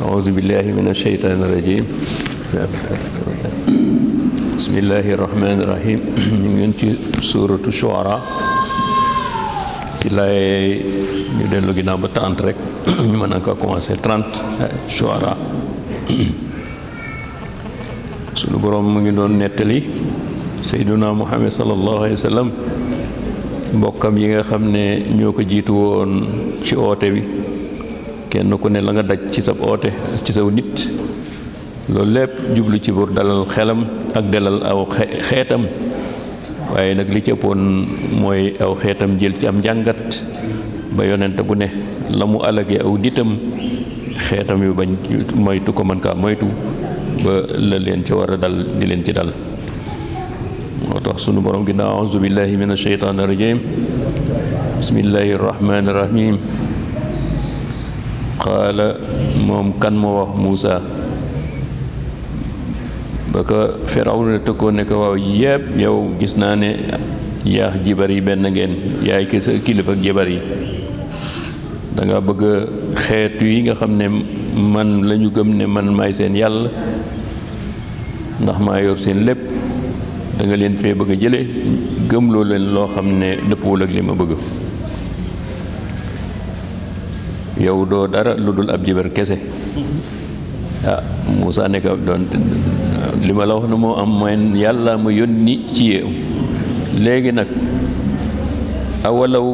أعوذ بالله من الشيطان الرجيم بسم الله الرحمن الرحيم ñu ci suuratu Shu'ara ci lay ñu dellu ginnaaw ba 30 rek ñu mën a ko commencé 30 Shu'ara sunu borom mu ngi doon nettali Seydina Muhammad sallallahu alayhi wa sallam mbokkam yi nga xam ne ñoo ko jiitu woon ci oote bi kenn ku ne la nga daj ci sa oote ci saw nit loolu lépp jublu ci bur dalal xelam ak dalal aw xeetam waaye nag li ci ëppoon mooy aw xeetam jël ci am njàngat ba yonent bu ne la mu alage aw nitam xeetam yu bañ moytu ko mën kaa moytu ba la leen ci war a dal di leen ci dal moo tax sunu borom ginnaaw auzu billahi min asheytaan irajim bismillahi irrahmani irrahim qaala moom kan moo wax Muusa ba ko Firawna tëkkoon ne ko waaw yépp yow gis naa ne yaax jibar yi benn ngeen yaay ki sa kilifa ak jibar yi danga bëgg xeetu yi nga xam ne man lañu gëm ne man maay seen yàlla ndax maa yor seen lépp da nga leen fee bëgg a jële gëmloo leen loo xam ne dëppwul ak li ma bëgg yow doo dara lu dul ab jibar kese Muusa ne ko doon li ma la wax ne moo am mooy yàlla ma yónni ci yow léegi nag awalaw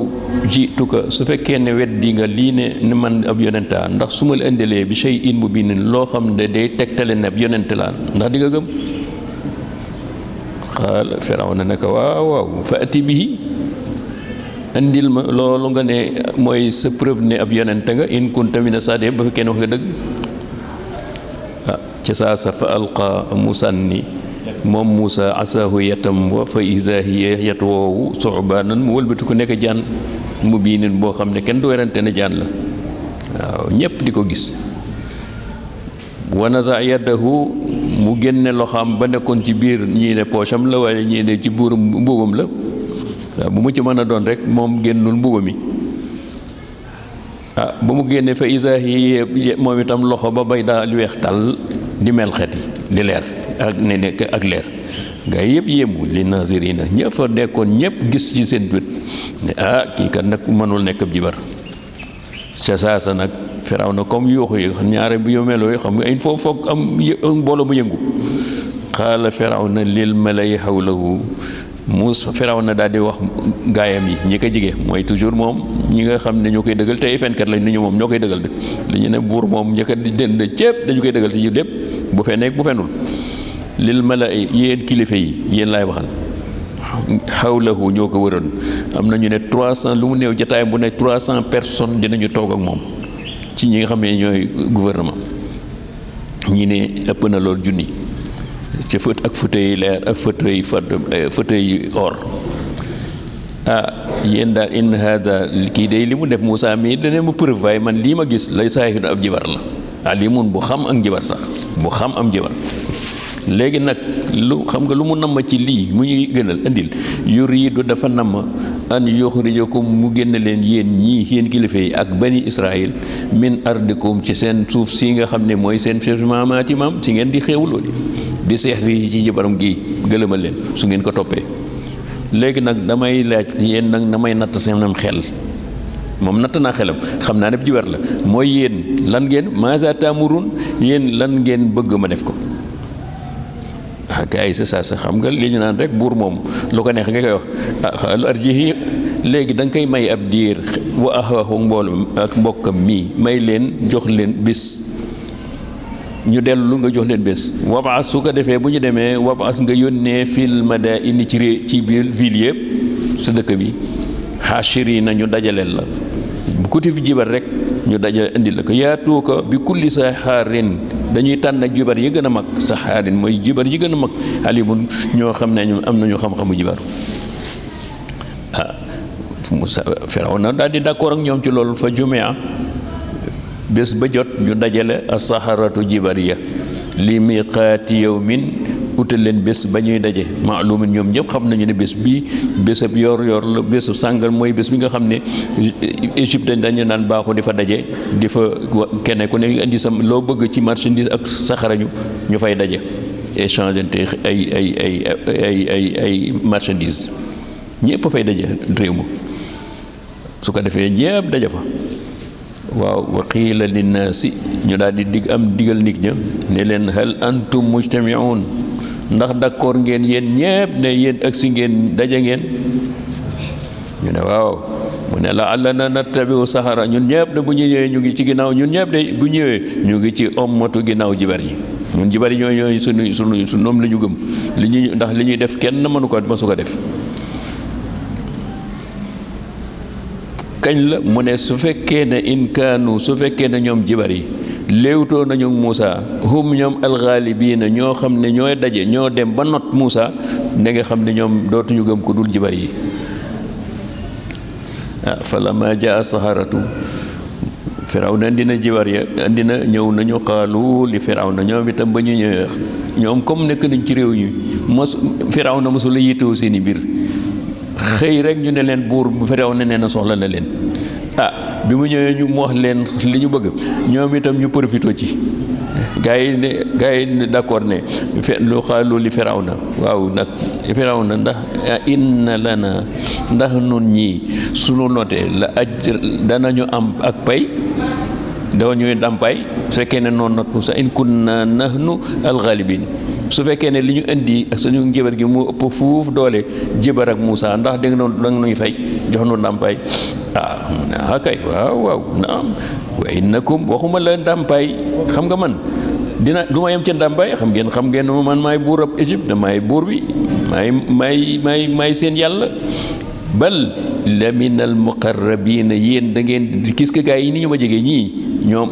jiituka su fekkee ne weddi nga lii ne man ab yonentaa ndax su ma la indilee bi shay'in mubiinin loo xam ne day tegtale ne ab yonent laa ndax di nga gëm xaala Firawna ne ko waaw waaw fa ati bihi indil ma loolu nga ne mooy sa preuve ne ab yonent nga in kunta mina saadiqiin ba fekkee ne wax nga dëgg ca saa sa fa alqa mu sànni moom Muusa asaahu yatam wa fa iza hiya yat woowu su'baanan mu wëlbati ko nekk jaan mu biinin boo xam ne kenn du werante ne jaan la waaw ñépp di ko gis wa naza yadahu mu génne loxaam ba nekkoon ci biir ñii ne poosam la waaye ñii ne ci buur mbubam la waaw bu mu ci mën a doon rek moom génnul mbuba mi ba mu génne fa iza hiya moom itam loxo ba bay daal weex tàll di mel xet yi di leer ak ne nekk ak leer gaa yëpp yéemu li nazirina ñëpp fa nekkoon ñëpp gis ci seen bët ne kii kat nag mënul nekk ab jibar sa saasa nag Firawna comme yuuxu yi xam ñaare bu yu meloo xam nga il faut foog am mbooloo mu yëngu xaala Firawna lil malay hawlahu Firawna daal di wax gaayam yi ñi ko jige mooy toujours moom ñi nga xam ne ñoo koy dëggal te ay fenkat lañ ni ñu moom ñoo koy dëggal de li ñu ne buur moom ñi ko dend cépp dañu koy dëggal ci lépp bu fe nekk bu fenul lil malay yéen kilifa yi yéen laay waxal hawlahu ñoo ko wëroon am na ñu ne 300 lu mu néew jotaay bu ne 300 personnes dinañu toog ak moom ci ñi nga xam ne ñooy gouvernement ñi ne ëpp na loolu junni ci ak fauteuil leer ak fauteuil or yéen daal in hada kii day li mu def Muusa mii dana mu preuve waaye man lii ma gis lay saahiru ab jibar la alimun bu xam ak jibar sax bu xam am jibar léegi nag lu xam nga lu mu namm ci lii mu ñuy gënal indil yuridu dafa namm an yuxrijakum mu génn leen yéen ñii yéen kilifa yi ak bani Israël min ardikum ci seen suuf si nga xam ne mooy seen maamaati maam si ngeen di xéewloo di seex ri ci jibaram gi gëlëmal leen su ngeen ko toppee léegi nag damay laaj yéen nag damay natt seenam xel moom natt naa xelam xam naa ne jibar la mooy yéen lan ngeen maaza taamurun yéen lan ngeen bëgg ma def ko kay c'est ça xam nga li ñu naan rek buur moom lu ko neex nga koy wax xaalu arjihi léegi da nga koy may ab diir wa axaahu mbooloo ak mbokkam mii may leen jox leen bis ñu dellu nga jox leen bés wabaas su ko defee bu ñu demee wabaas nga yónnee fil madaini ci biir ville yëpp sa dëkk bi hashiri na ñu dajaleel la bu kuti fi jibar rek ñu dajale indi la ko yaatu ko bi kulli saxaarin dañuy tànn ak jibar yi gën a mag saxaarin mooy jibar yi gën a mag alimun ñoo xam ne ñu am nañu xam-xamu jibar Firawna daal di d'accord ak ñoom ci loolu fa jumea bés ba jot ñu dajale as-saharatu jibariya li miqaati yawmin utal leen bés ba ñuy daje maalumin ñoom ñëpp xam nañu ne bés bii bésab yor la bésu sàngal mooy bés bi nga xam ne Égypte dañu naan baaxu di fa daje di fa kenn ku ne indi sa loo bëgg ci marchandise ak saxarañu ñu fay daje échangeante ay marchandise ñëpp fay daje réew ma su ko defee ñëpp daje fa waaw wa qiila linnaasi ñu daal di digal nit ña ne leen hal antum mujtamiun ndax d'accord ngeen yéen ñëpp ne yéen agsi ngeen daje ngeen ñu ne waaw mu ne la'allana nattabi'u sahara ñun ñëpp de bu ñu ñëwee ñu ngi ci ginnaaw ñun ñëpp de bu ñëwee ñu ngi ci ommatu ginnaaw jibar yi ñun jibar yi ñooy sunu ñoom la ñu gëm li ñuy ndax li ñuy def kenn mësu ko def kañ la mu ne su fekkee ne inkaanu su fekkee ne ñoom jibar yi léewtoo nañu Muusa hum ñoom alxaalibiina ñoo xam ne ñooy daje ñoo dem ba not Muusa ne nga xam ne ñoom dootuñu gëm ko dul jibar yi falammaa jaa saharatu Firawna dina jibar ya dina ñëw nañu xaalu li Firawna ñoom itam ba ñu ñëwee ñoom comme nekk nañ ci réew ñu Firawna mosula yittewoo seeni mbir xëy rek ñu ne leen buur bu Firawna nee na soxla na leen bi mu ñëwee ñu mu wax leen li ñu bëgg ñoom itam ñu profité ci gaa yi ne d'accord ne lu xaalu li Firawna waaw nag Firawna ndax inna lana ndax nun ñii sunu notee la ajr danañu am ak pay dafa ñuy dàmpaay su fekkee ne noonu not Musa in kunna nahnu alxaalibin su fekkee ne li ñu indi ak suñu njëbar gi mu ëpp fuuf doole jëbar ak Musa ndax dégg nga noonu nuy fay jox nu ndàmpaay mu ne kay waaw naam wa innakum waxuma la ndàmpaay xam nga man du ma yem ca ndàmpaay xam ngeen man maay buur ab Égypte maay buur bi maay seen yàlla bal la min al muqarrabina yéen da ngeen gis nga gaa yi ni ñu ma jege ñii ñoom